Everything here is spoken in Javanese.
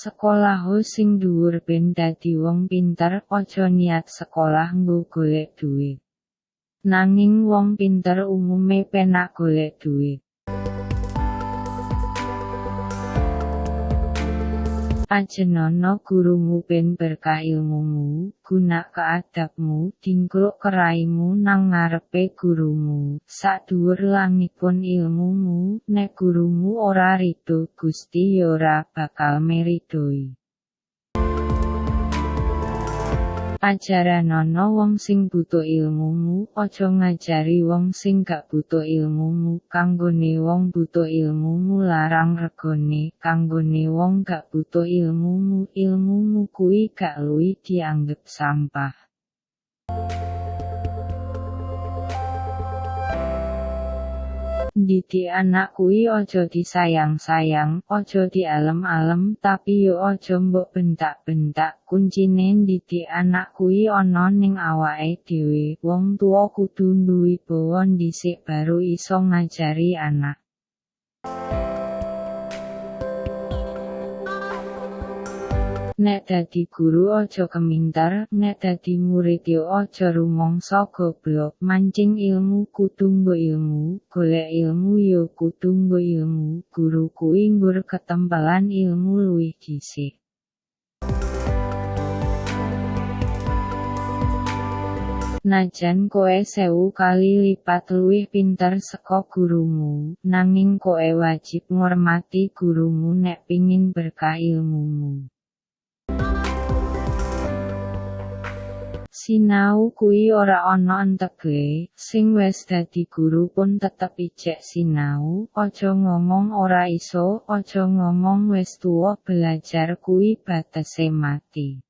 Sekolah sing dhuwur ben dadi wong pinter, aja niat sekolah nggo golek dhuwit. Nanging wong pinter umume penak golek dhuwit. Ajenana gurumu ben berkah ilmumu, gunak keadabmu, dingkluk keraimu nang ngarepe gurumu, sadhuwur langipun ilmumu, nek gurumu ora rido Gusti ya ora bakal meridoi. Ajaranana wong sing butuh ilmumu, aja ngajari wong sing gak butuh ilmumu. Kanggone wong butuh ilmumu larang regone, kanggone wong gak butuh ilmumu, ilmumu kuwi gak luwih dianggep sampah. Didik anak kuwi aja disayang-sayang, aja dialem-alem, tapi yo aja mbok bentak-bentak. Kuncine ndidik anak kuwi ana ning awake dhewe. Wong tuwa kudu duwe bawa dhisik baru iso ngajari anak. Nek dadi guru aja keminter, nek dadi murid yo aja rumangsa goblok. Mancing ilmu kudu nggo ilmu, golek ilmu yo kudu nggo ilmu. Guru kuwi nggur ketempelan ilmu luwih dhisik. Najan koe 1000 kali lipat luwih pinter saka gurumu, nanging koe wajib ngormati gurumu nek pingin berkah ilmumu. Sinau kuwi ora ana enteke, sing wis dadi guru pun tetep ijek sinau. Aja ngomong ora iso, aja ngomong wis tuwa, belajar kuwi batese mati.